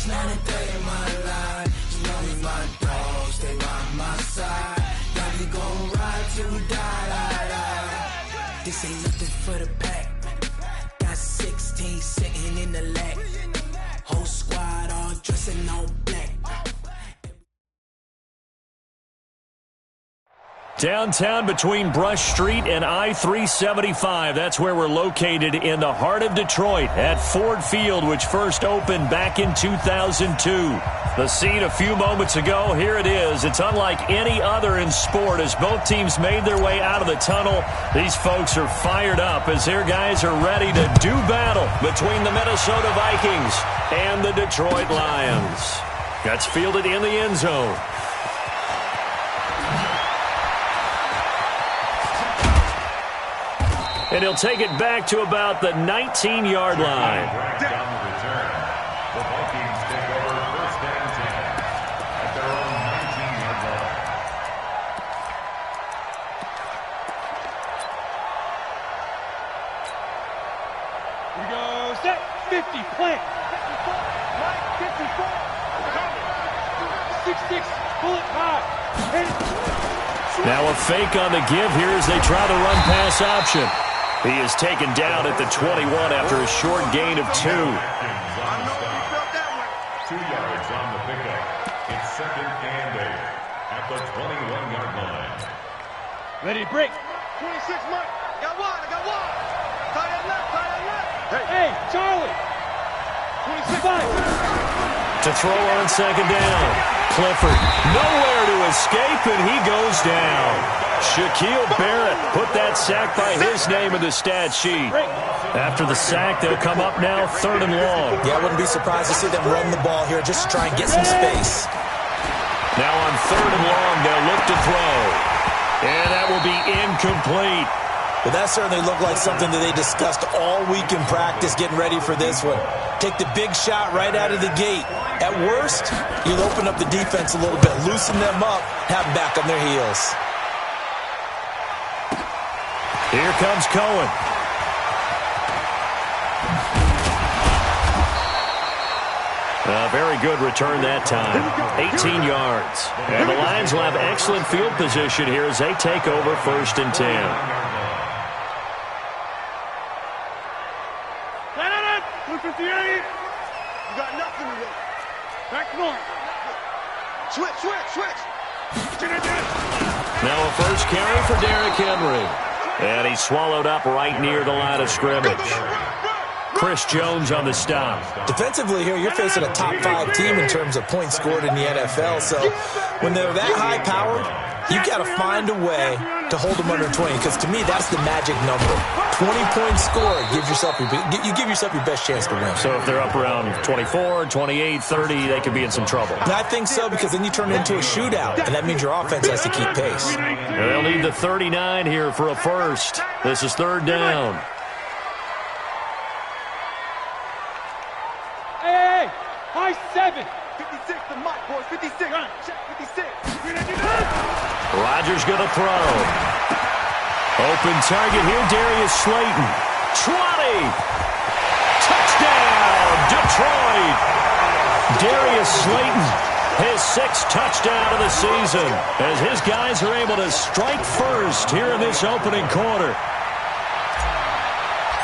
It's not a day in my life. You know me, my dogs, they by my side. Yeah, we gon' ride till we die. This ain't nothing for the pack. Got 16 sitting in the lag. Whole squad all dressing all black. Downtown between Brush Street and I-375. That's where we're located in the heart of Detroit at Ford Field, which first opened back in 2002. The scene a few moments ago, here it is. It's unlike any other in sport as both teams made their way out of the tunnel. These folks are fired up as their guys are ready to do battle between the Minnesota Vikings and the Detroit Lions. That's fielded in the end zone. And he'll take it back to about the 19-yard line. Down the return. The Vikings take over first and 10 at their own 19-yard line. Here we go. Set. 50. Plant. 54. Right. 54. 6-6. Bullet high. Now a fake on the give here as they try the run-pass option. He is taken down at the 21 after a short gain of 2. 2 yards on the pickup. It's 2nd and 8 at the 21-yard line. Ready to break. 26, Mike. Got one. I got one. Tight end left. Tight end left. Hey, Charlie. 26. To throw on 2nd down. Clifford nowhere to escape, and he goes down. Shaquille Barrett put that sack by his name in the stat sheet. After the sack, they'll come up now 3rd and long. Yeah, I wouldn't be surprised to see them run the ball here just to try and get some space. Now on 3rd and long, they'll look to throw. And that will be incomplete. But that certainly looked like something that they discussed all week in practice getting ready for this one. Take the big shot right out of the gate. At worst, you'll open up the defense a little bit, loosen them up, have them back on their heels. Here comes Cohen. A very good return that time. 18 yards. And the Lions will have excellent field position here as they take over 1st and 10. You got nothing to do. Back north. Switch. Now a first carry for Derrick Henry. And he's swallowed up right near the line of scrimmage. Chris Jones on the stop. Defensively here, you're facing a top 5 team in terms of points scored in the NFL. So when they're that high-powered, you've got to find a way to hold them under 20. Because to me, that's the magic number. 20-point score, you give yourself your best chance to win. So if they're up around 24, 28, 30, they could be in some trouble. I think so, because then you turn it into a shootout, and that means your offense has to keep pace. They'll need the 39 here for a first. This is 3rd down. Hey, high 7. 56 to Mike, boys. 56. Check 56. Rodgers going to throw. Open target here, Darius Slayton. 20. Touchdown, Detroit. Darius Slayton, his 6th touchdown of the season, as his guys are able to strike first here in this opening quarter.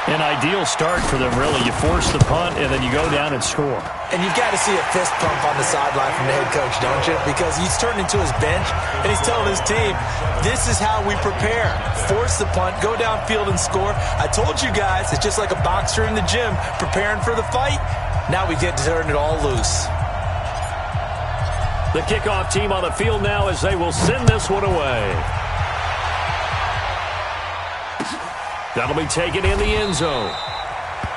An ideal start for them, really. You force the punt, and then you go down and score. And you've got to see a fist pump on the sideline from the head coach, don't you? Because he's turned into his bench, and he's telling his team, this is how we prepare. Force the punt, go downfield and score. I told you guys, it's just like a boxer in the gym preparing for the fight. Now we get to turn it all loose. The kickoff team on the field now as they will send this one away. That'll be taken in the end zone.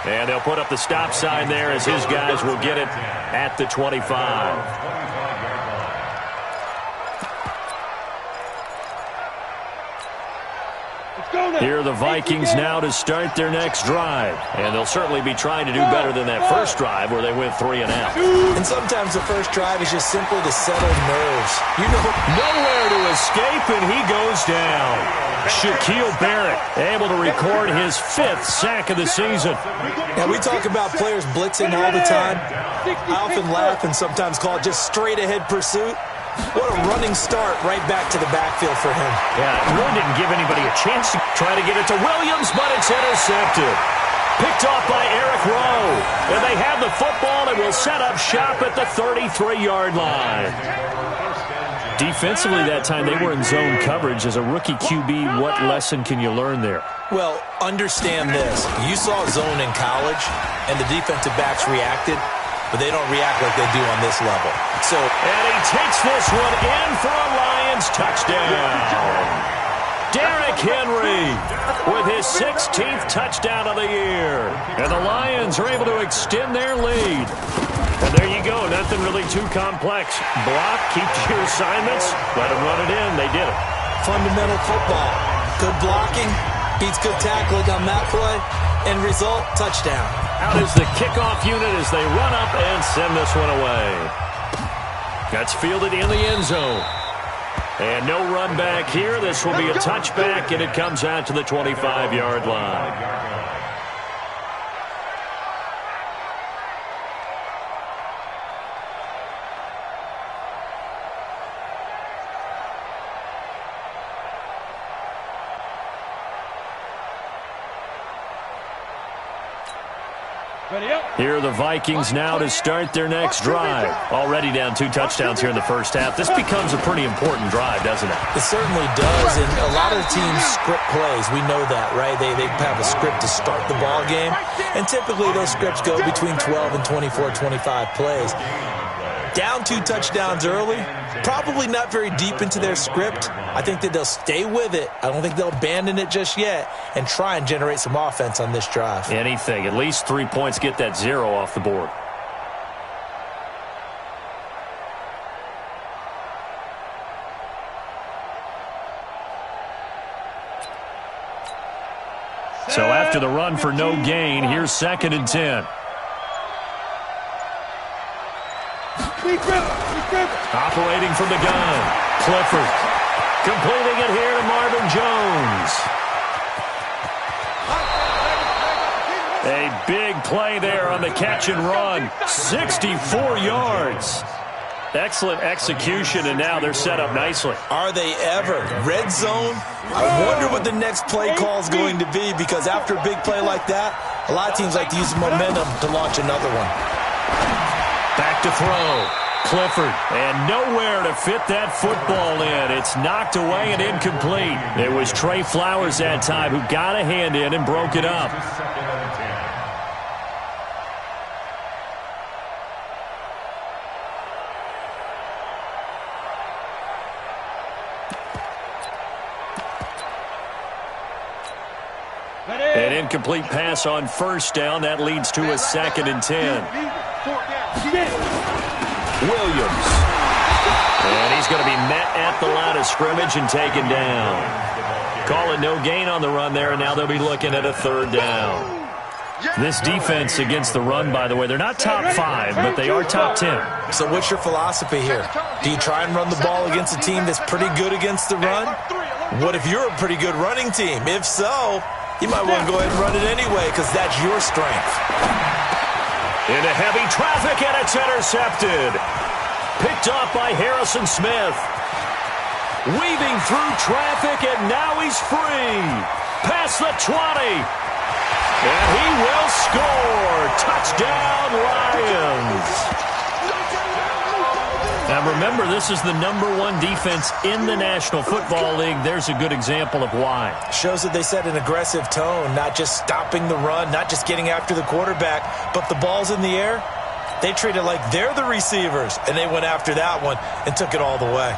And they'll put up the stop sign there as his guys will get it at the 25. It's Here are the Vikings now to start their next drive. And they'll certainly be trying to do better than that first drive where they went 3 and out. And sometimes the first drive is just simply to settle nerves. You know, nowhere to escape, and he goes down. Shaquille Barrett able to record his 5th sack of the season. Now, we talk about players blitzing all the time. I often laugh and sometimes call it just straight-ahead pursuit. What a running start right back to the backfield for him. Yeah, really didn't give anybody a chance to try to get it to Williams, but it's intercepted. Picked off by Eric Rowe. And they have the football and will set up shop at the 33-yard line. Defensively that time, they were in zone coverage. As a rookie QB, what lesson can you learn there? Well, understand this. You saw zone in college, and the defensive backs reacted, but they don't react like they do on this level. And he takes this one in for a Lions touchdown. Derrick Henry with his 16th touchdown of the year. And the Lions are able to extend their lead. And there you go. Nothing really too complex. Block, keep to your assignments, let them run it in. They did it. Fundamental football. Good blocking beats good tackling on that play. End result, touchdown. Out is the kickoff unit as they run up and send this one away. That's fielded in the end zone. And no run back here. This will be a touchback, and it comes out to the 25-yard line. Here are the Vikings now to start their next drive. Already down 2 touchdowns here in the first half. This becomes a pretty important drive, doesn't it? It certainly does, and a lot of the teams script plays. We know that, right? They have a script to start the ball game, and typically those scripts go between 12 and 24, 25 plays. Down 2 touchdowns early, probably not very deep into their script. I think that they'll stay with it. I don't think they'll abandon it just yet and try and generate some offense on this drive. Anything. At least 3 points, get that 0 off the board. So after the run for no gain, here's 2nd and 10. Operating from the gun, Clifford. Completing it here to Marvin Jones. A big play there on the catch and run. 64 yards. Excellent execution, and now they're set up nicely. Are they ever? Red zone? I wonder what the next play call is going to be, because after a big play like that, a lot of teams like to use momentum to launch another one. Back to throw. Clifford, and nowhere to fit that football in. It's knocked away and incomplete. It was Trey Flowers that time who got a hand in and broke it up. An incomplete pass on first down. That leads to a 2nd and 10. Williams. And he's going to be met at the line of scrimmage and taken down. Call it no gain on the run there, and now they'll be looking at a 3rd down. This defense against the run, by the way, they're not top 5, but they are top 10. So what's your philosophy here? Do you try and run the ball against a team that's pretty good against the run? What if you're a pretty good running team? If so, you might want to go ahead and run it anyway, because that's your strength. Into heavy traffic, and it's intercepted. Picked off by Harrison Smith. Weaving through traffic, and now he's free. Past the 20. And he will score. Touchdown, Lions. Now remember, this is the #1 defense in the National Football League. There's a good example of why. Shows that they set an aggressive tone, not just stopping the run, not just getting after the quarterback, but the ball's in the air. They treat it like they're the receivers, and they went after that one and took it all the way.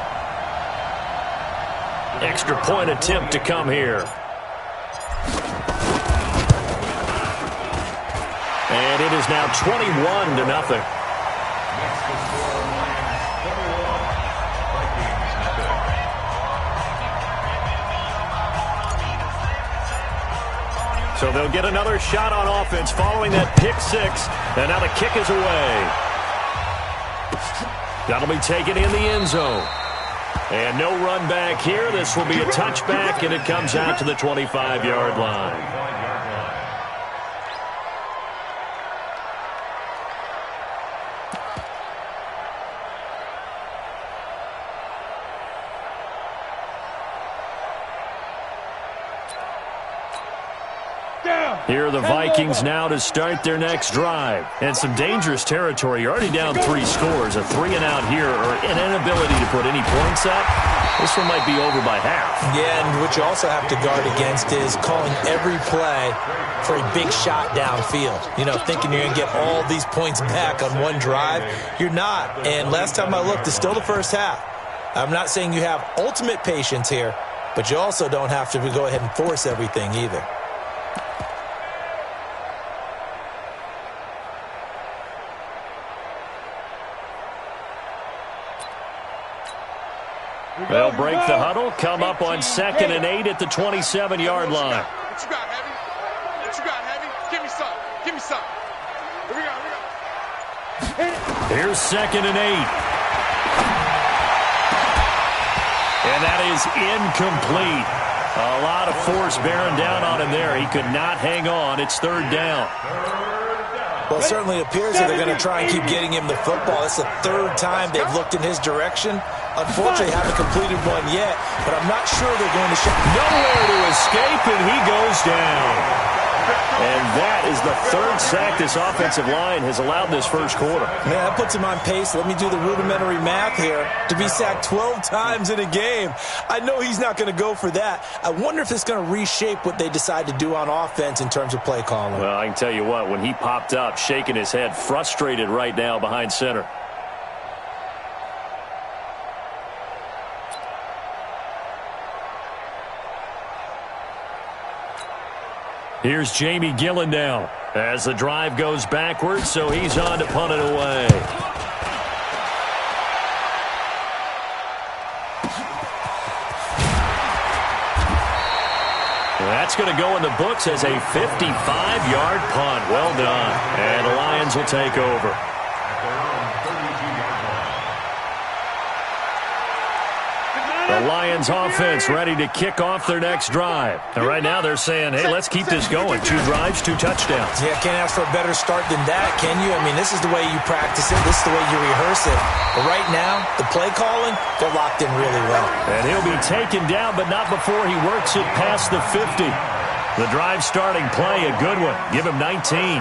Extra point attempt to come here. And it is now 21-0. So they'll get another shot on offense following that pick six. And now the kick is away. That'll be taken in the end zone. And no run back here. This will be a touchback, and it comes out to the 25-yard line. Here are the Vikings now to start their next drive. And some dangerous territory. You're already down 3 scores. A 3-and-out here or an inability to put any points up. This one might be over by half. Yeah, and what you also have to guard against is calling every play for a big shot downfield. You know, thinking you're going to get all these points back on one drive. You're not. And last time I looked, it's still the first half. I'm not saying you have ultimate patience here, but you also don't have to go ahead and force everything either. They'll break the huddle, come up on 2nd and 8 at the 27-yard line. What you got, Heavy? What you got, Heavy? Give me some. Give me some. Here we go. Here we go. Here's 2nd and 8. And that is incomplete. A lot of force bearing down on him there. He could not hang on. It's 3rd down. Well, it certainly appears that they're going to try and keep getting him the football. It's the 3rd time they've looked in his direction. Unfortunately, haven't completed one yet, but I'm not sure they're going to show. Nowhere to escape, and he goes down. And that is the 3rd sack this offensive line has allowed this first quarter. Yeah, that puts him on pace. Let me do the rudimentary math here. To be sacked 12 times in a game, I know he's not going to go for that. I wonder if it's going to reshape what they decide to do on offense in terms of play calling. Well, I can tell you what, when he popped up, shaking his head, frustrated right now behind center. Here's Jamie Gillen now as the drive goes backwards, so he's on to punt it away. That's going to go in the books as a 55-yard punt. Well done. And the Lions will take over. The Lions offense ready to kick off their next drive. And right now they're saying, hey, let's keep this going. 2 drives, 2 touchdowns. Yeah, can't ask for a better start than that, can you? I mean, this is the way you practice it. This is the way you rehearse it. But right now, the play calling, they're locked in really well. And he'll be taken down, but not before he works it past the 50. The drive starting play, a good one. Give him 19. 1st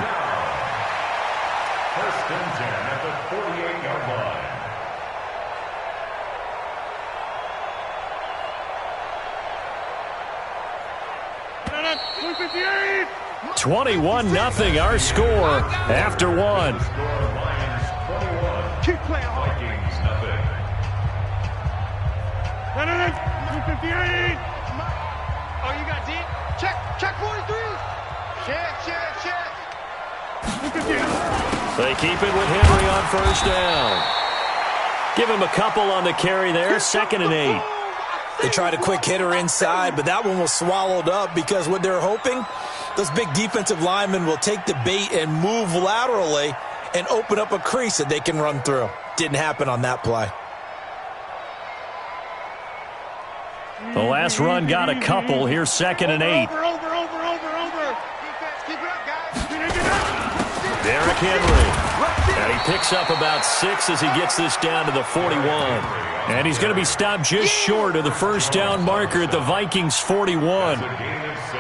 and 10 at the 48-yard line. 21-0 our score after 1. Keep playing hard. Vikings nothing. 258. Oh, you got deep? Check 43. Check. They keep it with Henry on 1st down. Give him a couple on the carry there. 2nd and 8. They tried a quick hitter inside, but that one was swallowed up because what they're hoping, those big defensive linemen will take the bait and move laterally and open up a crease that they can run through. Didn't happen on that play. The last run got a couple. Here's 2nd and 8. Over. Defense, keep it up, guys. Derrick Henry. And he picks up about 6 as he gets this down to the 41. And he's going to be stopped just short of the 1st down marker at the Vikings 41.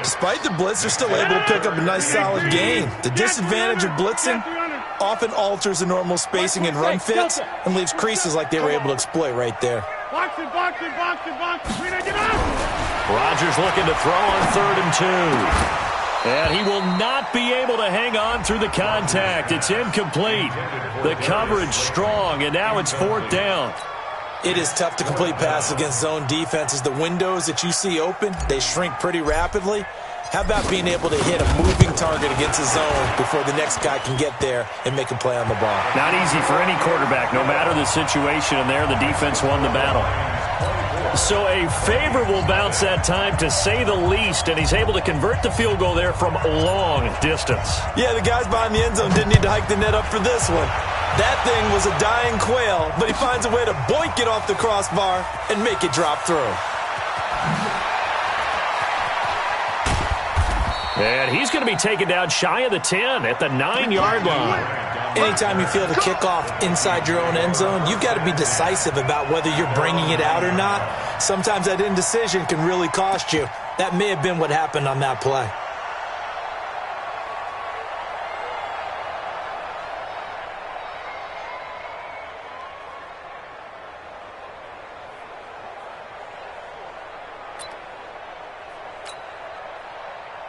Despite the blitz, they're still able to pick up a nice solid gain. The disadvantage of blitzing often alters the normal spacing and run fits and leaves creases like they were able to exploit right there. Box it. Rodgers looking to throw on 3rd and 2. And he will not be able to hang on through the contact. It's incomplete. The coverage strong, and now it's 4th down. It is tough to complete passes against zone defenses. The windows that you see open, they shrink pretty rapidly. How about being able to hit a moving target against a zone before the next guy can get there and make a play on the ball? Not easy for any quarterback, no matter the situation, and there the defense won the battle. So a favorable bounce that time, to say the least, and he's able to convert the field goal there from long distance. Yeah, the guys behind the end zone didn't need to hike the net up for this one. That thing was a dying quail, but he finds a way to boink it off the crossbar and make it drop through. And he's going to be taken down shy of the 10 at the 9-yard line. Anytime you feel the kickoff inside your own end zone, you've got to be decisive about whether you're bringing it out or not. Sometimes that indecision can really cost you. That may have been what happened on that play.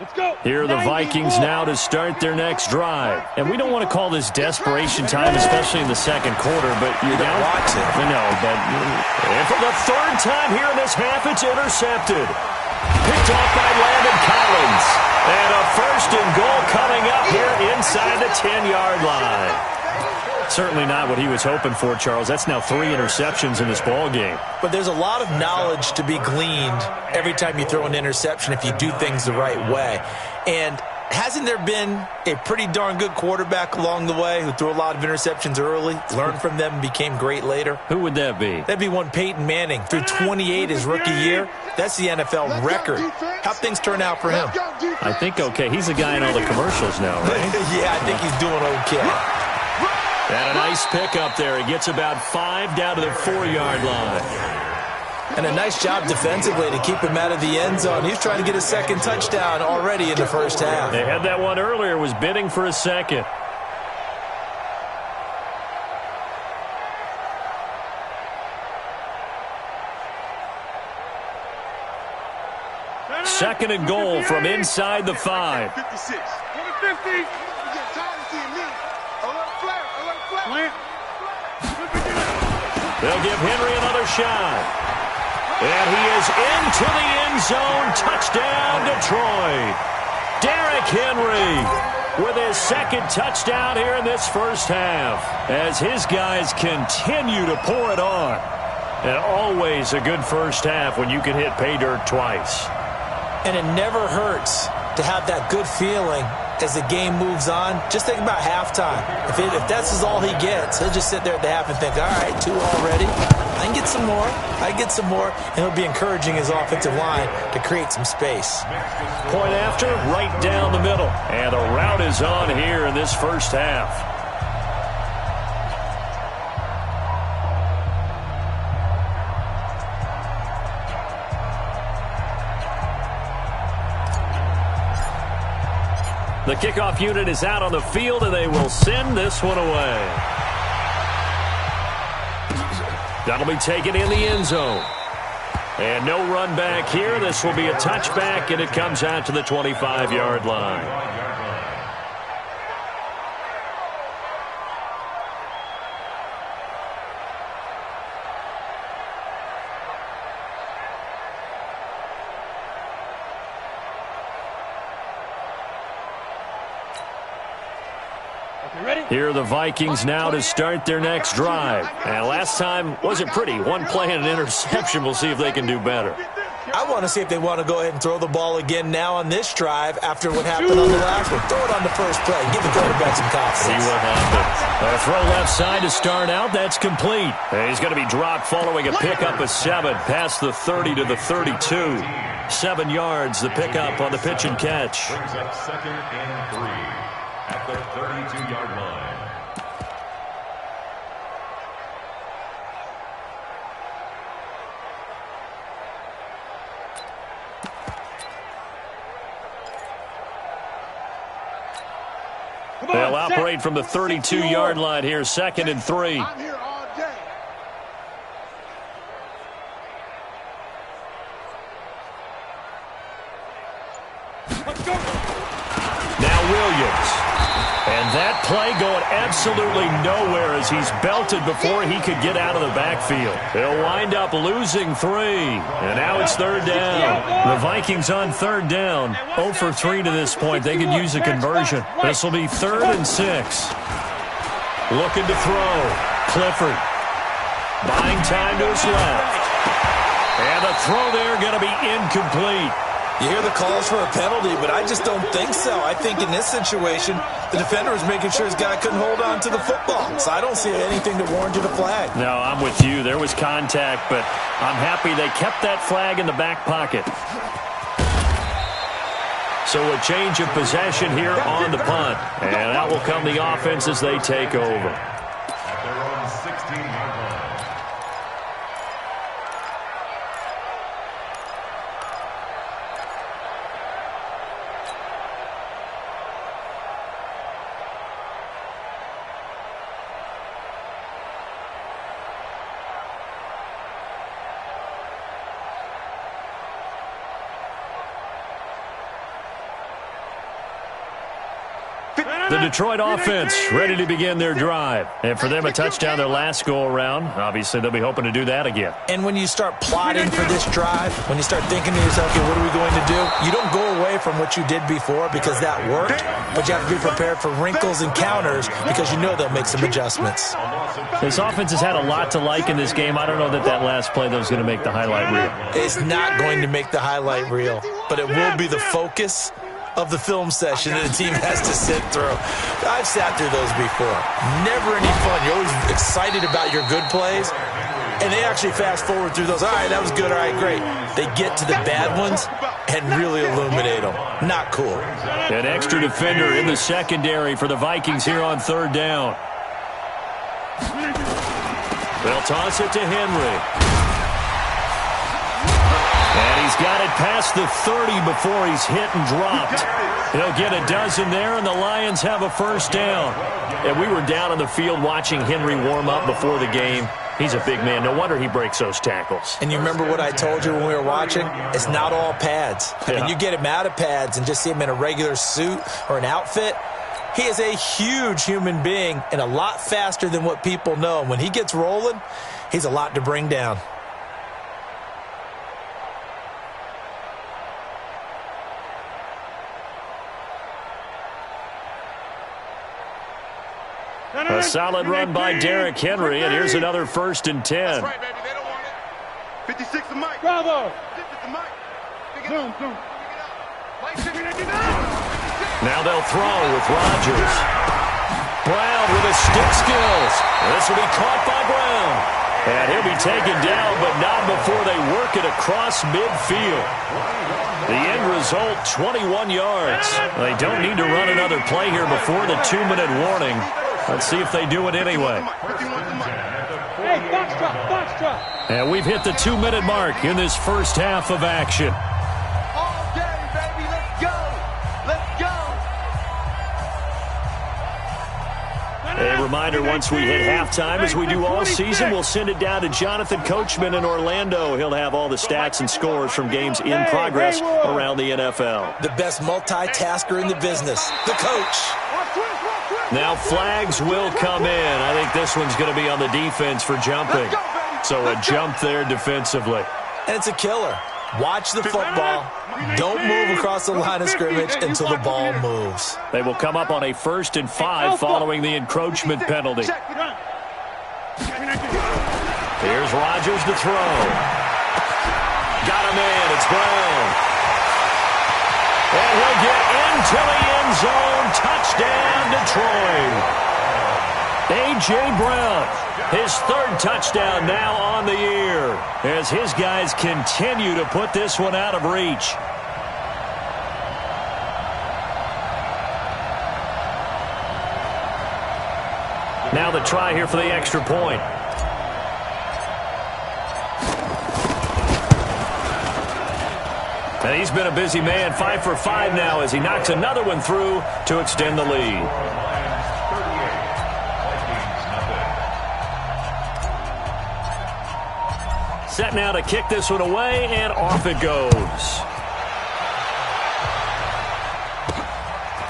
Let's go. Here are the Vikings now to start their next drive. And we don't want to call this desperation time, especially in the second quarter, but you don't want to. I know, but and for the third time here in this half, it's intercepted. Picked off by Landon Collins. And a first and goal coming up here inside the 10-yard line. Certainly not what he was hoping for, Charles. That's now 3 interceptions in this ball game. But there's a lot of knowledge to be gleaned every time you throw an interception if you do things the right way. And hasn't there been a pretty darn good quarterback along the way who threw a lot of interceptions early, learned from them, and became great later? Who would that be? That'd be one Peyton Manning. Threw 28 his rookie year. That's the NFL record. How'd things turn out for him? I think okay. He's the guy in all the commercials now, right? Yeah, I think he's doing okay. And a nice pickup there. He gets about 5 down to the 4-yard line. And a nice job defensively to keep him out of the end zone. He's trying to get a second touchdown already in the first half. They had that one earlier, was bidding for a second. Second and goal from inside the 5. 56. 50. They'll give Henry another shot. And he is into the end zone. Touchdown, Detroit. Derrick Henry with his second touchdown here in this first half, as his guys continue to pour it on. And always a good first half when you can hit pay dirt twice. And it never hurts to have that good feeling as the game moves on. Just think about halftime. If that's all he gets, he'll just sit there at the half and think, all right, 2 already. I can get some more. I can get some more. And he'll be encouraging his offensive line to create some space. Point after, right down the middle. And the route is on here in this first half. The kickoff unit is out on the field, and they will send this one away. That'll be taken in the end zone. And no run back here. This will be a touchback, and it comes out to the 25-yard line. Here are the Vikings now to start their next drive. And last time wasn't pretty. One play and an interception. We'll see if they can do better. I want to see if they want to go ahead and throw the ball again now on this drive after what happened on the last one. Throw it on the first play. Give the quarterback some confidence. See what happens. A throw left side to start out. That's complete. And he's going to be dropped following a pickup of 7 past the 30 to the 32. 7 yards, the pickup on the pitch and catch. Brings up 2nd and 3 at the 32-yard line. They'll operate from the 32-yard line here, 2nd and 3. I'm here all day. Let's go. Now Williams. And that play going absolutely nowhere as he's belted before he could get out of the backfield. They'll wind up losing 3. And now it's 3rd down. The Vikings on 3rd down. 0 for 3 to this point. They could use a conversion. This will be 3rd and 6. Looking to throw. Clifford. Buying time to his left. And the throw there going to be incomplete. You hear the calls for a penalty, but I just don't think so. I think in this situation, the defender was making sure his guy couldn't hold on to the football. So I don't see anything to warrant a flag. No, I'm with you. There was contact, but I'm happy they kept that flag in the back pocket. So a change of possession here on the punt. And out will come the offense as they take over. At their own 16-yard line. The Detroit offense ready to begin their drive. And for them, a touchdown their last go-around. Obviously, they'll be hoping to do that again. And when you start plotting for this drive, when you start thinking to yourself, okay, what are we going to do? You don't go away from what you did before because that worked, but you have to be prepared for wrinkles and counters because you know they'll make some adjustments. This offense has had a lot to like in this game. I don't know that last play, though, is going to make the highlight reel. It's not going to make the highlight reel, but it will be the focus of the film session that the team has to sit through. I've sat through those before. Never any fun. You're always excited about your good plays, and they actually fast forward through those. All right, that was good. All right, great. They get to the bad ones and really illuminate them. Not cool. An extra defender in the secondary for the Vikings here on third down. They'll toss it to Henry. And he's got it past the 30 before he's hit and dropped. He'll get a dozen there, and the Lions have a first down. And we were down on the field watching Henry warm up before the game. He's a big man. No wonder he breaks those tackles. And you remember what I told you when we were watching? It's not all pads. I mean, you get him out of pads and just see him in a regular suit or an outfit. He is a huge human being and a lot faster than what people know. And when he gets rolling, he's a lot to bring down. A solid run by Derrick Henry, and here's another 1st and 10. That's right, baby. They don't want it. 56 to Mike. Bravo. 50 to Mike. Zoom, zoom. Now they'll throw with Rodgers. Brown with his stick skills. This will be caught by Brown. And he'll be taken down, but not before they work it across midfield. The end result, 21 yards. They don't need to run another play here before the 2-minute warning. Let's see if they do it anyway. Hey, box drop, box drop. And we've hit the 2-minute mark in this first half of action. All day, baby. Let's go. Let's go. A reminder, once we hit halftime, as we do all season, we'll send it down to Jonathan Coachman in Orlando. He'll have all the stats and scores from games in progress around the NFL. The best multitasker in the business, the coach. Now flags will come in. I think this one's going to be on the defense for jumping. So a jump there defensively. And it's a killer. Watch the football. Don't move across the line of scrimmage until the ball moves. They will come up on a 1st and 5 following the encroachment penalty. Here's Rodgers to throw. Got him in. It's Brown. And he'll get into the end zone. Touchdown, Detroit. A.J. Brown, his 3rd touchdown now on the year as his guys continue to put this one out of reach. Now the try here for the extra point. And he's been a busy man, 5 for 5 now as he knocks another one through to extend the lead. Set now to kick this one away, and off it goes.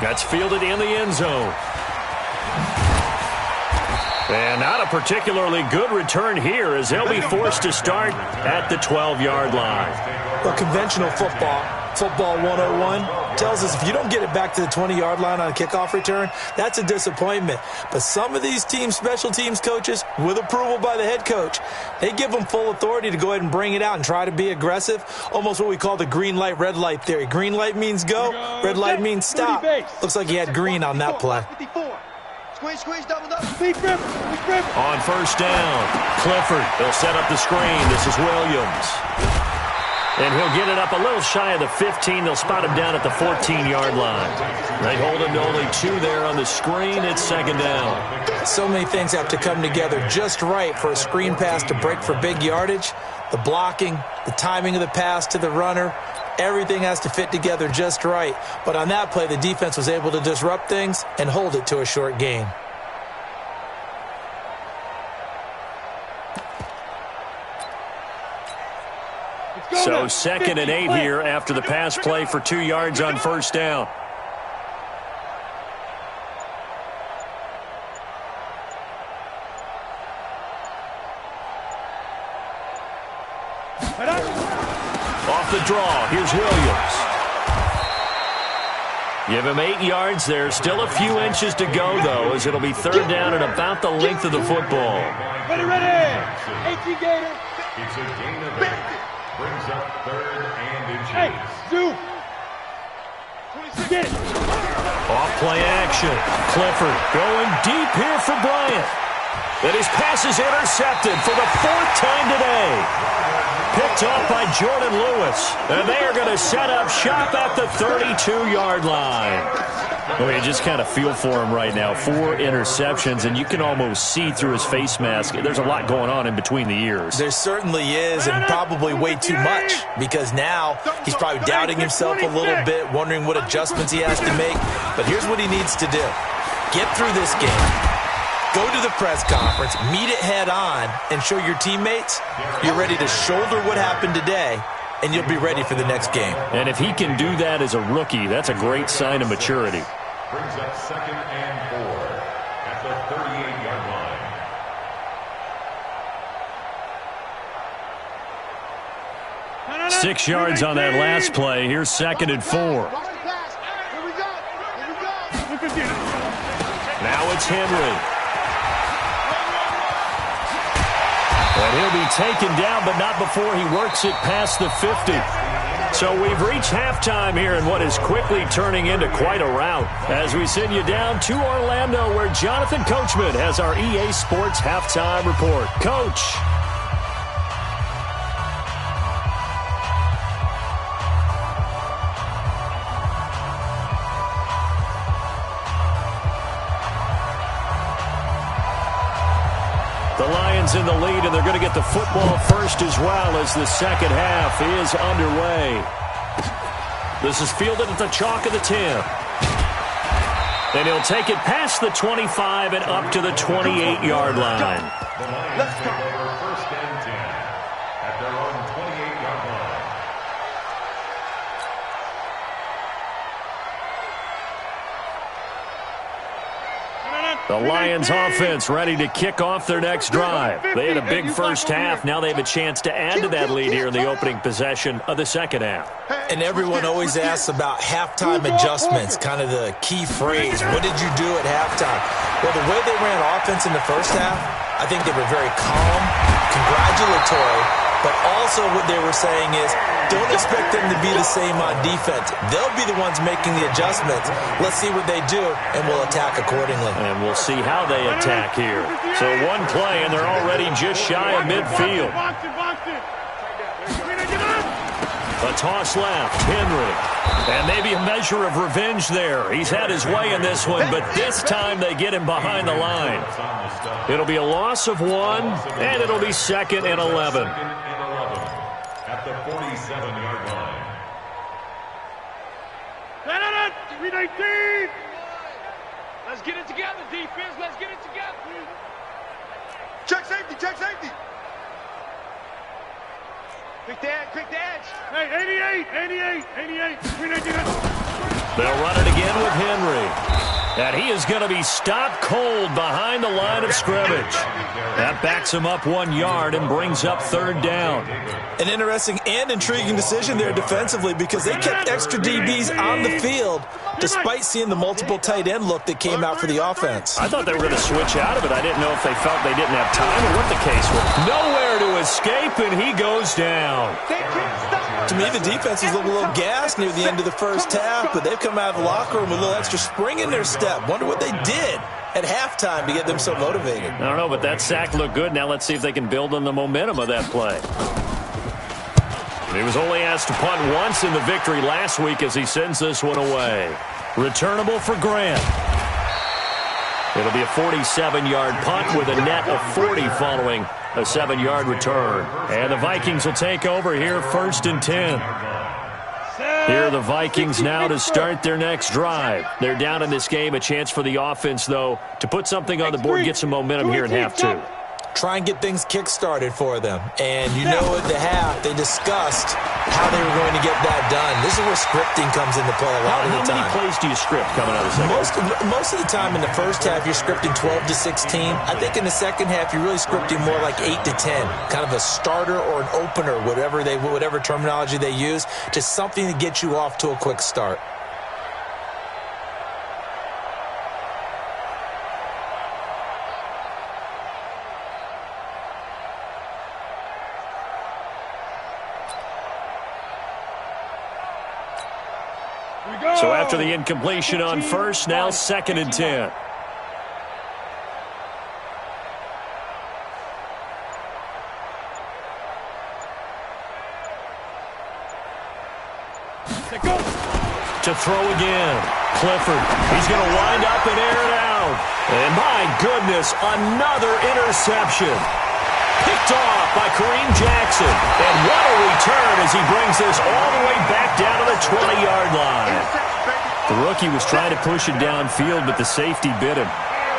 That's fielded in the end zone. And not a particularly good return here as they'll be forced to start at the 12-yard line. Well, conventional football 101, tells us if you don't get it back to the 20-yard line on a kickoff return, that's a disappointment. But some of these special teams coaches, with approval by the head coach, they give them full authority to go ahead and bring it out and try to be aggressive, almost what we call the green light, red light theory. Green light means go, red light means stop. Looks like he had green on that play. Squeeze, double. Deep grip. On first down, Clifford. They'll set up the screen. This is Williams. And he'll get it up a little shy of the 15. They'll spot him down at the 14-yard line. They hold him to only 2 there on the screen. It's second down. So many things have to come together just right for a screen pass to break for big yardage. The blocking, the timing of the pass to the runner, everything has to fit together just right. But on that play, the defense was able to disrupt things and hold it to a short gain. So 2nd and 8 here after the pass play for 2 yards on first down. Off the draw, here's Williams. Give him 8 yards there. Still a few inches to go, though, as it'll be 3rd down and about the length of the football. Ready. 18 Gator. It's a gain of 8. Brings up 3rd and inches. Hey, Zoo. 26. Off play action. Clifford going deep here for Bryant. And his pass is intercepted for the 4th time today. Picked off by Jordan Lewis. And they are going to set up shop at the 32-yard line. Well, you just kind of feel for him right now. 4 interceptions, and you can almost see through his face mask. There's a lot going on in between the ears. There certainly is, and probably way too much, because now he's probably doubting himself a little bit, wondering what adjustments he has to make. But here's what he needs to do. Get through this game. Go to the press conference, meet it head on, and show your teammates you're ready to shoulder what happened today, and you'll be ready for the next game. And if he can do that as a rookie, that's a great sign of maturity. Brings up 2nd and 4 at the 38-yard line. 6 yards on that last play. Here's 2nd and 4. Now it's Henry. And he'll be taken down, but not before he works it past the 50. So we've reached halftime here in what is quickly turning into quite a rout as we send you down to Orlando, where Jonathan Coachman has our EA Sports halftime report. Coach. The Lions in the lead, and they're going to get the football first as well as the second half is underway. This is fielded at the chalk of the 10. And he'll take it past the 25 and up to the 28-yard line. The Lions take over 1st and 10 at their own 28-yard line. The Lions offense ready to kick off their next drive. They had a big first half. Now they have a chance to add to that lead here in the opening possession of the second half. And everyone always asks about halftime adjustments, kind of the key phrase. What did you do at halftime? Well, the way they ran offense in the first half, I think they were very calm, congratulatory, but also what they were saying is, don't expect them to be the same on defense. They'll be the ones making the adjustments. Let's see what they do, and we'll attack accordingly. And we'll see how they attack here. So one play, and they're already just shy of midfield. A toss left, Henry. And maybe a measure of revenge there. He's had his way in this one, but this time they get him behind the line. It'll be a loss of 1, and it'll be 2nd and 11. At the 47-yard line. 319. Let's get it together, defense. Let's get it together. Check safety. Pick the edge. Hey, 88. 319. They'll run it again with Henry. And he is going to be stopped cold behind the line of scrimmage. That backs him up 1 yard and brings up third down. An interesting and intriguing decision there defensively because they kept extra DBs on the field despite seeing the multiple tight end look that came out for the offense. I thought they were going to switch out of it. I didn't know if they felt they didn't have time or what the case was. Nowhere to escape, and he goes down. To me, the defense was a little gassed near the end of the first half, but they've come out of the locker room with a little extra spring in their step. Wonder what they did at halftime to get them so motivated. I don't know, but that sack looked good. Now let's see if they can build on the momentum of that play. He was only asked to punt once in the victory last week as he sends this one away. Returnable for Grant. It'll be a 47-yard punt with a net of 40 following a 7-yard return. And the Vikings will take over here 1st and 10. Here are the Vikings now to start their next drive. They're down in this game. A chance for the offense, though, to put something on the board, get some momentum here in half two. Try and get things kick-started for them. And you know at the half, they discussed how they were going to get that done. This is where scripting comes into play a lot of the time. How many plays do you script coming out of the second? Most of the time in the first half, you're scripting 12 to 16. I think in the second half, you're really scripting more like 8 to 10. Kind of a starter or an opener, whatever terminology they use, just something to get you off to a quick start. So after the incompletion on first, now 2nd and 10. To throw again. Clifford. He's going to wind up and air it out. And my goodness, another interception. Picked off by Kareem Jackson. And what a return as he brings this all the way back down to the 20-yard line. The rookie was trying to push it downfield, but the safety bit him.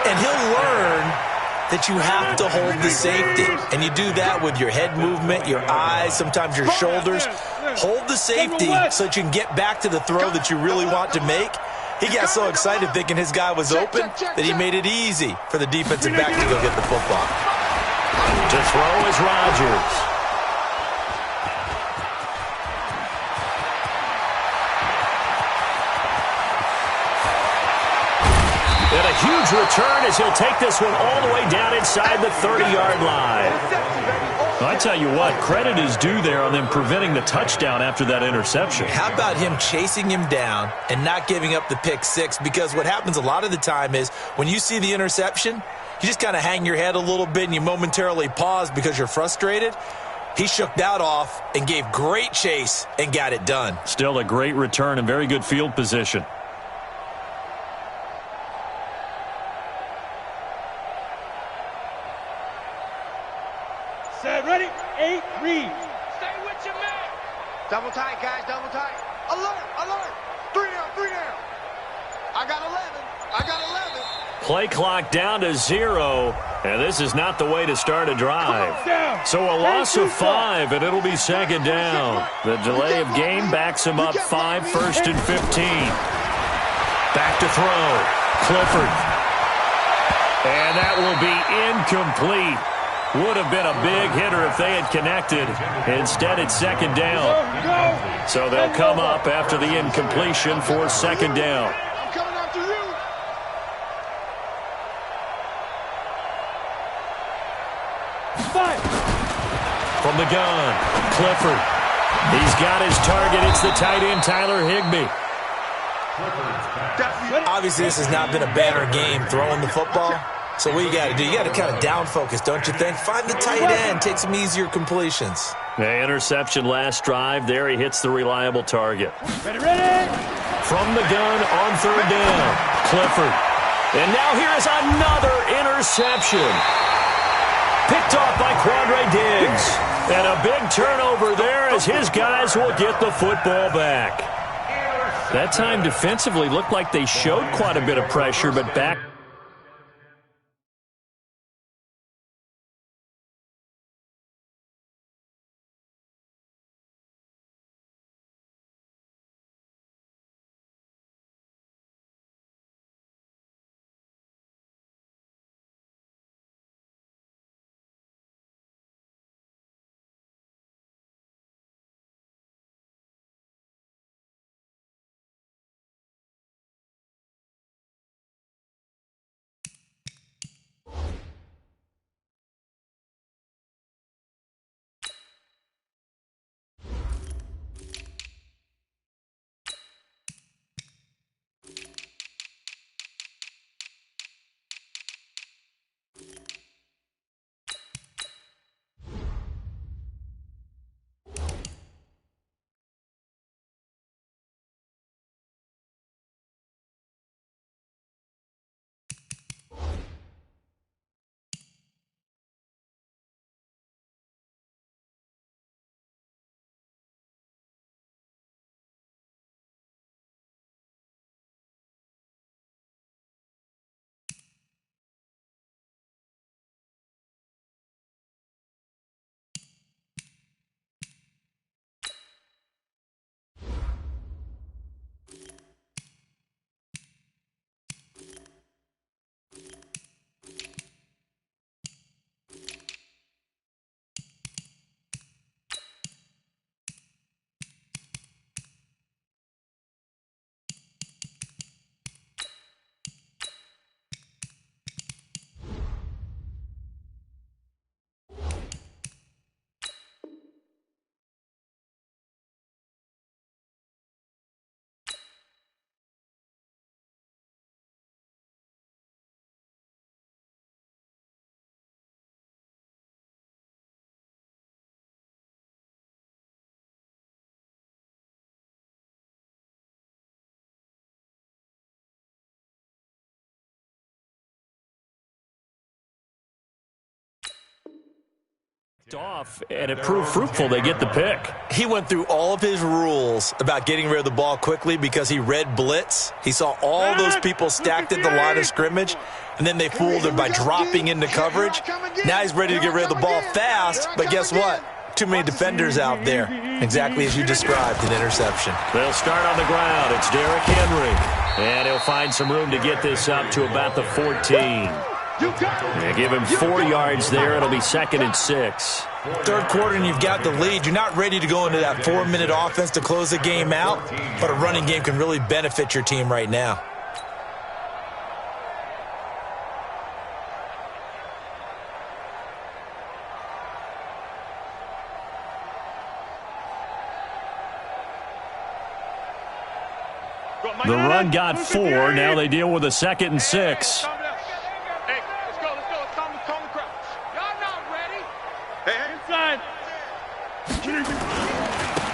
And he'll learn that you have to hold the safety. And you do that with your head movement, your eyes, sometimes your shoulders. Hold the safety so that you can get back to the throw that you really want to make. He got so excited thinking his guy was open that he made it easy for the defensive back to go get the football. To throw is Rodgers. And a huge return as he'll take this one all the way down inside the 30-yard line. Well, I tell you what, credit is due there on them preventing the touchdown after that interception. How about him chasing him down and not giving up the pick six? Because what happens a lot of the time is when you see the interception, you just kind of hang your head a little bit and you momentarily pause because you're frustrated. He shook that off and gave great chase and got it done. Still a great return and very good field position. Set, ready, 8, read. Stay with your man. Double tight, guys, double tight. Alert, alert. 3 down. I got 11. Play clock down to 0, and this is not the way to start a drive. So a loss of 5, and it'll be 2nd down. The delay of game backs him up 5, 1st and 15. Back to throw. Clifford. And that will be incomplete. Would have been a big hitter if they had connected. Instead, it's 2nd down. So they'll come up after the incompletion for 2nd down. I'm coming after you. From the gun, Clifford. He's got his target. It's the tight end, Tyler Higbee. Obviously, this has not been a banner game throwing the football. So what you got to do, you got to kind of down focus, don't you think? Find the tight end, take some easier completions. The interception last drive. There he hits the reliable target. Ready. From the gun on 3rd down, Clifford. And now here is another interception. Picked off by Quandre Diggs. And a big turnover there as his guys will get the football back. That time defensively looked like they showed quite a bit of pressure, but back Off, and it proved fruitful. They get the pick. He went through all of his rules about getting rid of the ball quickly because he read blitz. He saw all those people stacked at the line of scrimmage, and then they fooled him by dropping into coverage. Now he's ready to get rid of the ball fast, but guess what? Too many defenders out there. Exactly as you described, an interception. They'll start on the ground. It's Derrick Henry, and he'll find some room to get this up to about the 14. They give him 4 yards there. It'll be 2nd and 6. Third quarter and you've got the lead. You're not ready to go into that 4-minute offense to close the game out, but a running game can really benefit your team right now. The run got 4. Now they deal with a 2nd and 6.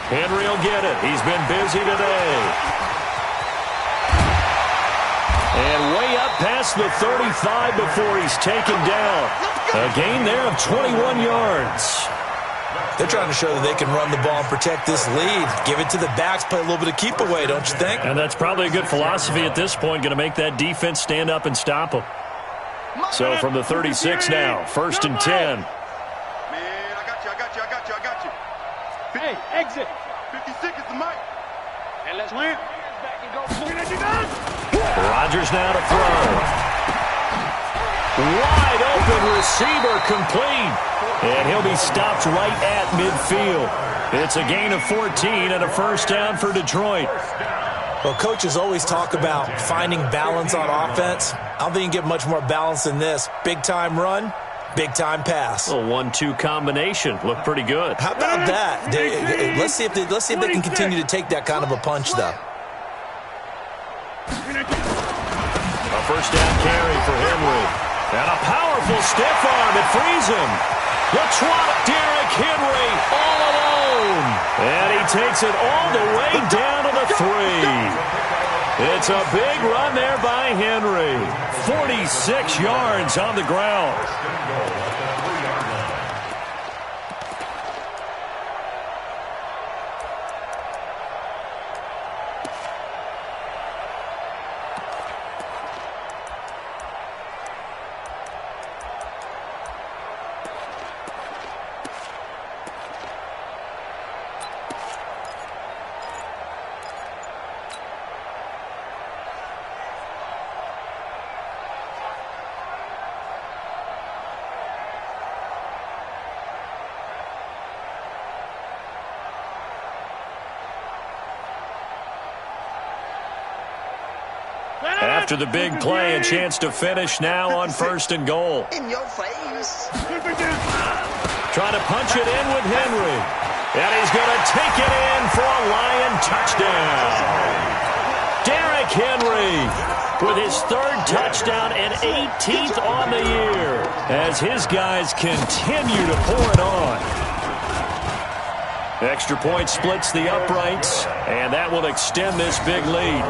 Henry will get it. He's been busy today. And way up past the 35 before he's taken down. A gain there of 21 yards. They're trying to show that they can run the ball and protect this lead. Give it to the backs, play a little bit of keep away, don't you think? And that's probably a good philosophy at this point, going to make that defense stand up and stop them. So from the 36 now, 1st and 10. Hey, exit. 50 seconds to Mike. And let's win. Back and go. Rodgers now to throw. Wide open receiver complete. And he'll be stopped right at midfield. It's a gain of 14 and a 1st down for Detroit. Well, coaches always talk about finding balance on offense. I don't think you can get much more balance than this. Big-time run, big-time pass. A 1-2 combination. Looked pretty good. How about that? Let's see if they can continue to take that kind of a punch, though. A 1st down carry for Henry. And a powerful stiff arm. It frees him. The trot, Derrick Henry all alone. And he takes it all the way down to the 3. It's a big run there by Henry. 46 yards on the ground. After the big play, a chance to finish now on 1st and goal. In your face. Trying to punch it in with Henry. And he's going to take it in for a Lion touchdown. Derrick Henry with his 3rd touchdown and 18th on the year as his guys continue to pour it on. Extra point splits the uprights, and that will extend this big lead.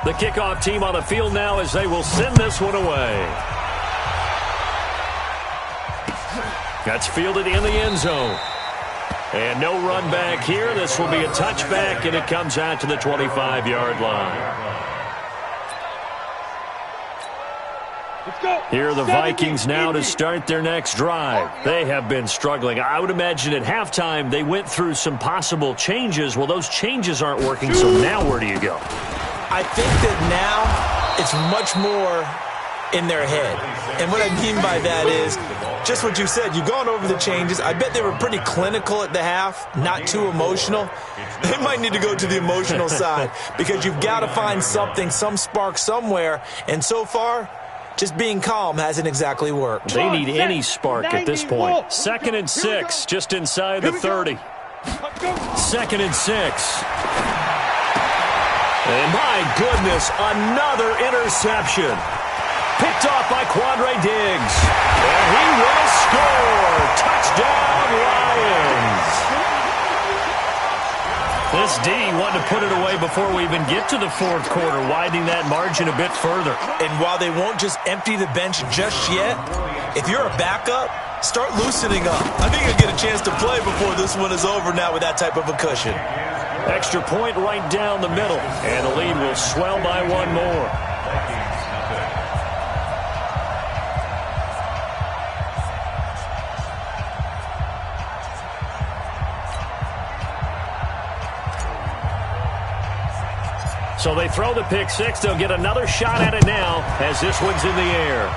The kickoff team on the field now as they will send this one away. That's fielded in the end zone. And no run back here. This will be a touchback, and it comes out to the 25-yard line. Here are the Vikings now to start their next drive. They have been struggling. I would imagine at halftime they went through some possible changes. Well, those changes aren't working, so now where do you go? I think that now it's much more in their head. And what I mean by that is just what you said. You've gone over the changes. I bet they were pretty clinical at the half, not too emotional. They might need to go to the emotional side because you've got to find something, some spark somewhere. And so far, just being calm hasn't exactly worked. They need any spark at this point. 2nd and 6, just inside the 30. 2nd and 6. And my goodness, another interception. Picked off by Quandre Diggs. And he will score. Touchdown, Lions. This D wanted to put it away before we even get to the fourth quarter, widening that margin a bit further. And while they won't just empty the bench just yet, if you're a backup, start loosening up. I think you'll get a chance to play before this one is over now with that type of a cushion. Extra point right down the middle, and the lead will swell by one more. So they throw the pick six. They'll get another shot at it now as this one's in the air.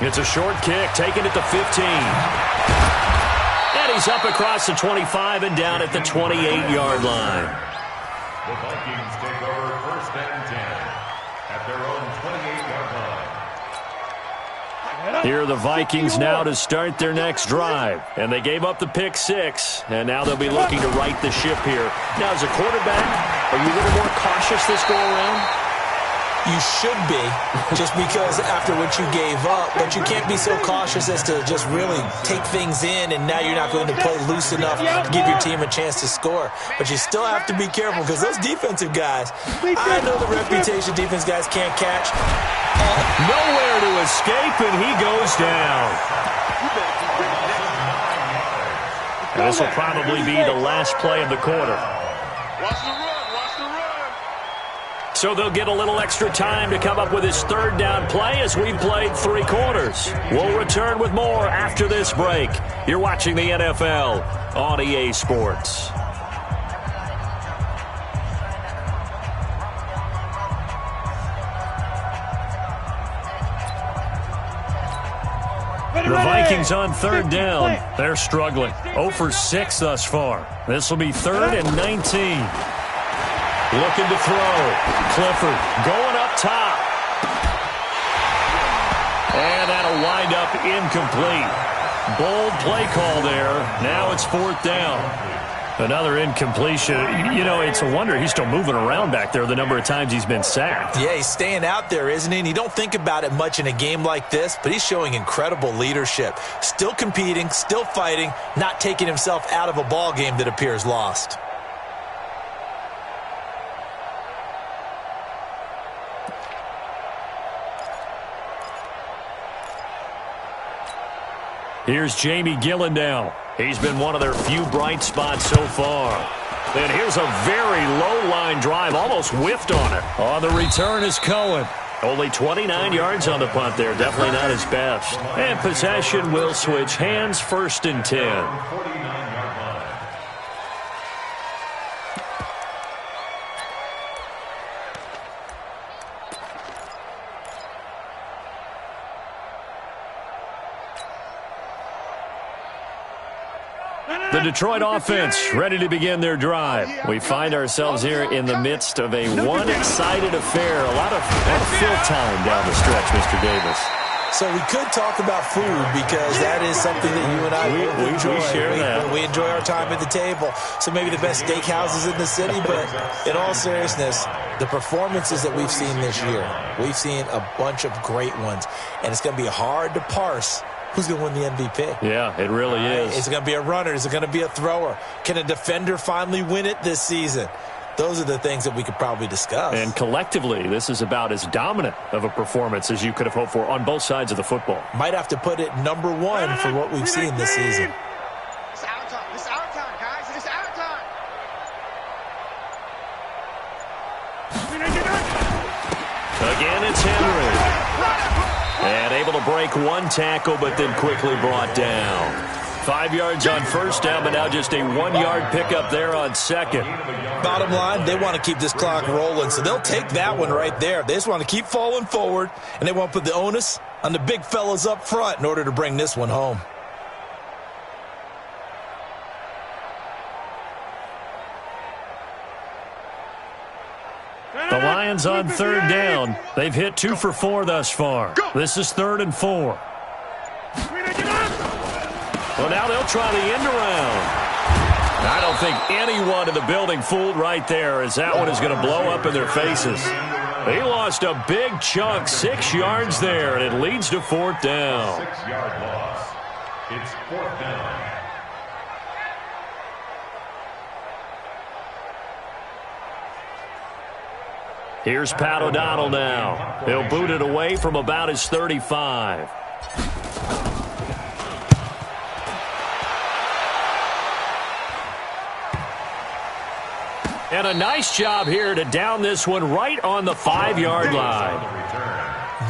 It's a short kick, taking it to 15. And he's up across the 25 and down at the 28-yard line. The Vikings take over first and 10 at their own 28-yard line. Here are the Vikings now to start their next drive. And they gave up the pick six, and now they'll be looking to right the ship here. Now, as a quarterback, are you a little more cautious this go-around? You should be, just because after what you gave up, but you can't be so cautious as to just really take things in, and now you're not going to play loose enough to give your team a chance to score. But you still have to be careful, because those defensive guys, I know the reputation defense guys can't catch. Nowhere to escape, and he goes down. And this will probably be the last play of the quarter. Watch the run. So they'll get a little extra time to come up with his third down play as we've played 3 quarters. We'll return with more after this break. You're watching the NFL on EA Sports. The Vikings on third down. They're struggling. 0 for 6 thus far. This will be 3rd and 19. Looking to throw. Clifford going up top. And that'll wind up incomplete. Bold play call there. Now it's 4th down. Another incompletion. You know, it's a wonder he's still moving around back there the number of times he's been sacked. Yeah, he's staying out there, isn't he? And you don't think about it much in a game like this, but he's showing incredible leadership. Still competing, still fighting, not taking himself out of a ball game that appears lost. Here's Jamie Gillen now. He's been one of their few bright spots so far. And here's a very low-line drive, almost whiffed on it. On the return is Cohen. Only 29 yards on the punt there. Definitely not his best. And possession will switch hands, 1st and 10. 49-yard line. The Detroit offense ready to begin their drive. We find ourselves here in the midst of a one-sided affair. A lot of fill time down the stretch, Mr. Davis. So we could talk about food because that is something that you and I enjoy. We share that. We enjoy our time at the table. So maybe the best steakhouses in the city, but in all seriousness, the performances that we've seen this year, we've seen a bunch of great ones, and it's going to be hard to parse who's going to win the MVP. Yeah, it really is. Is it going to be a runner? Is it going to be a thrower? Can a defender finally win it this season? Those are the things that we could probably discuss. And collectively, this is about as dominant of a performance as you could have hoped for on both sides of the football. Might have to put it number 1 for what we've seen this season. It's our time. It's our time, guys. It's our time. Again, it's Henry. And able to break one tackle, but then quickly brought down. 5 yards on first down, but now just a 1-yard pickup there on second. Bottom line, they want to keep this clock rolling, so they'll take that one right there. They just want to keep falling forward, and they want to put the onus on the big fellas up front in order to bring this one home. The Lions on third down. They've hit 2 for 4 thus far. This is 3rd and 4. Well, now they'll try the end around. I don't think anyone in the building fooled right there, as that one is going to blow up in their faces. He lost a big chunk, 6 yards there, and it leads to 4th down. 6-yard loss. It's 4th down. Here's Pat O'Donnell now. He'll boot it away from about his 35. And a nice job here to down this one right on the 5-yard line.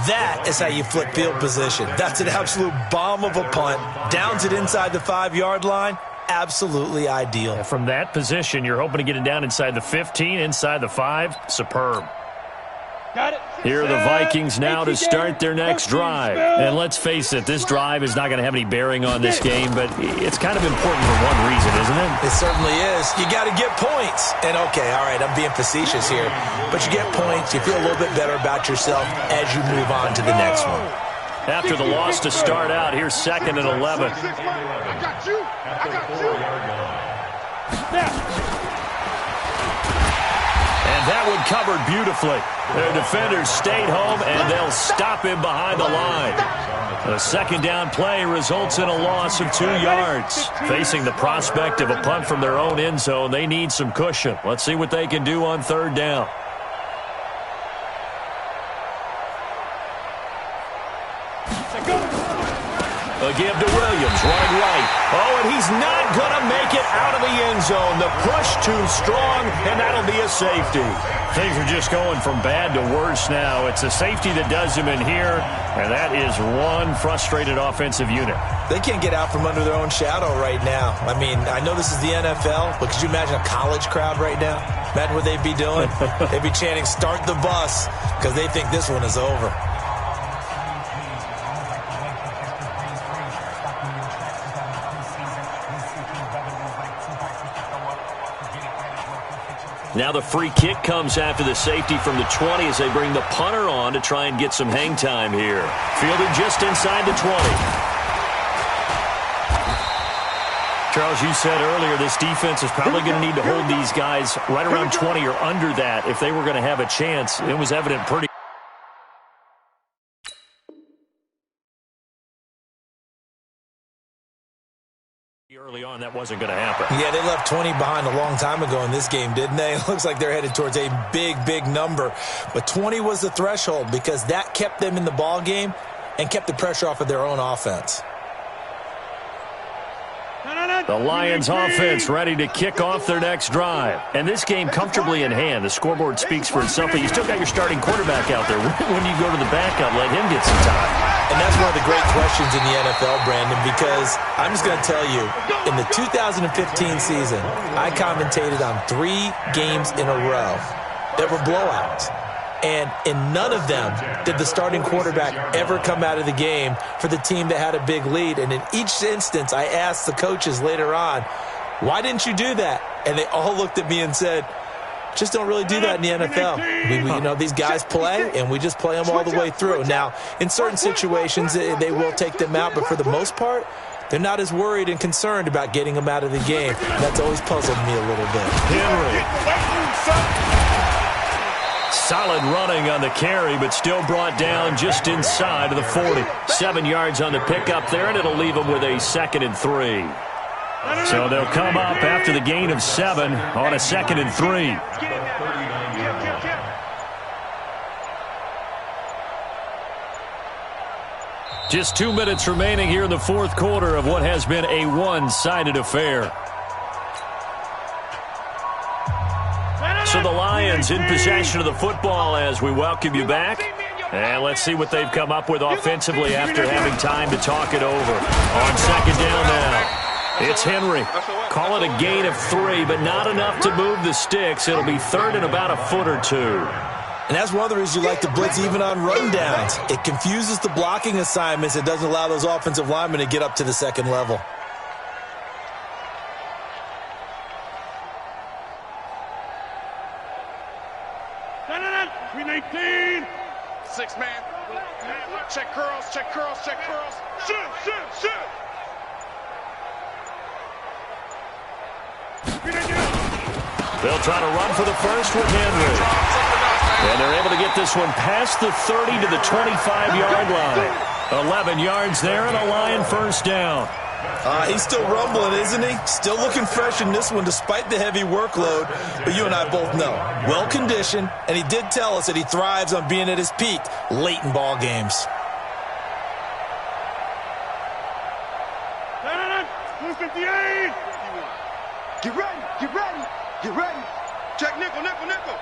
That is how you flip field position. That's an absolute bomb of a punt. Downs it inside the 5-yard line. Absolutely ideal. And from that position, you're hoping to get it down inside the 15, inside the 5. Superb. Got it. Here are the Vikings now to start their next drive. And let's face it, this drive is not going to have any bearing on this game, but it's kind of important for one reason, isn't it? It certainly is. You got to get points. And, okay, all right, I'm being facetious here. But you get points, you feel a little bit better about yourself as you move on to the next one. After the loss to start out, here's 2nd and 11. I got you. I got you. And that one covered beautifully. Their defenders stayed home, and they'll stop him behind the line. The 2nd down play results in a loss of 2 yards. Facing the prospect of a punt from their own end zone, they need some cushion. Let's see what they can do on 3rd down. A give to Williams, running right. Oh, and he's not going to make it out of the end zone. The push too strong, and that'll be a safety. Things are just going from bad to worse now. It's a safety that does him in here, and that is one frustrated offensive unit. They can't get out from under their own shadow right now. I mean, I know this is the NFL, but could you imagine a college crowd right now? Imagine what they'd be doing. They'd be chanting, "Start the bus," because they think this one is over. Now the free kick comes after the safety from the 20 as they bring the punter on to try and get some hang time here. Fielded just inside the 20. Charles, you said earlier this defense is probably going to need to hold these guys right around 20 or under that if they were going to have a chance. It was evident pretty early on that wasn't going to happen. Yeah, they left 20 behind a long time ago in this game, didn't they? It looks like they're headed towards a big, big number. But 20 was the threshold because that kept them in the ball game and kept the pressure off of their own offense. The Lions offense ready to kick off their next drive. And this game comfortably in hand. The scoreboard speaks for itself, but you still got your starting quarterback out there. When you go to the backup, let him get some time. And that's one of the great questions in the NFL, Brandon, because I'm just going to tell you, in the 2015 season, I commentated on 3 games in a row that were blowouts. And in none of them did the starting quarterback ever come out of the game for the team that had a big lead. And in each instance, I asked the coaches later on, why didn't you do that? And they all looked at me and said, just don't really do that in the NFL. These guys play, and we just play them all the way through. Now, in certain situations, they will take them out, but for the most part, they're not as worried and concerned about getting them out of the game. That's always puzzled me a little bit. Henry. Solid running on the carry, but still brought down just inside of the 40. 7 yards on the pickup there, and it'll leave them with a 2nd and 3. So they'll come up after the gain of 7 on a 2nd and 3. Just 2 minutes remaining here in the 4th quarter of what has been a one-sided affair. So the Lions in possession of the football as we welcome you back. And let's see what they've come up with offensively after having time to talk it over. On 2nd down now, it's Henry. Call it a gain of 3, but not enough to move the sticks. It'll be 3rd and about a foot or 2. And that's one of the reasons you like to blitz even on rundowns. It confuses the blocking assignments. It doesn't allow those offensive linemen to get up to the 2nd level. Six man. Check curls, check curls, check curls. Shoot, shoot, shoot. They'll try to run for the first with Henry. And they're able to get this one past the 30 to the 25-yard line. 11 yards there and a Lion first down. He's still rumbling, isn't he? Still looking fresh in this one despite the heavy workload. But you and I both know, well-conditioned, and he did tell us that he thrives on being at his peak late in ball games. 258. Get ready, get ready, get ready. Check nickel, nickel, nickel.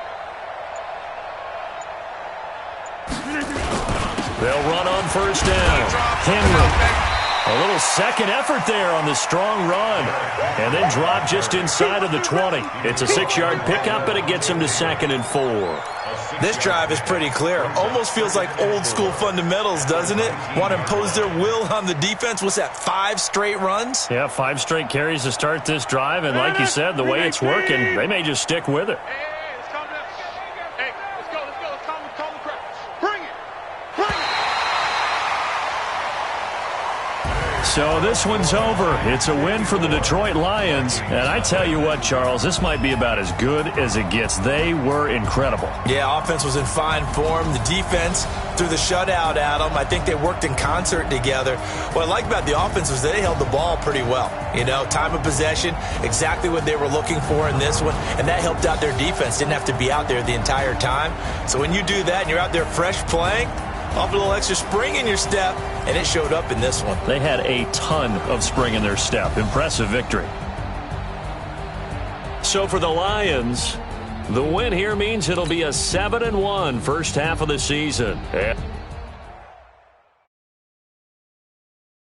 They'll run on first down. Henry. A little second effort there on the strong run. And then drop just inside of the 20. It's a 6-yard pickup, and it gets him to 2nd and 4. This drive is pretty clear. Almost feels like old-school fundamentals, doesn't it? Want to impose their will on the defense. What's that, 5 straight runs? Yeah, 5 straight carries to start this drive. And like you said, the way it's working, they may just stick with it. Hey, let's calm down. Hey, let's go. Let's calm the crowd. Bring it. Bring it. So this one's over. It's a win for the Detroit Lions. And I tell you what, Charles, this might be about as good as it gets. They were incredible. Yeah, offense was in fine form. The defense threw the shutout at them. I think they worked in concert together. What I like about the offense was they held the ball pretty well. You know, time of possession, exactly what they were looking for in this one. And that helped out their defense. Didn't have to be out there the entire time. So when you do that and you're out there fresh playing, off a little extra spring in your step, and it showed up in this one. They had a ton of spring in their step. Impressive victory. So for the Lions, the win here means it'll be a 7-1 first half of the season.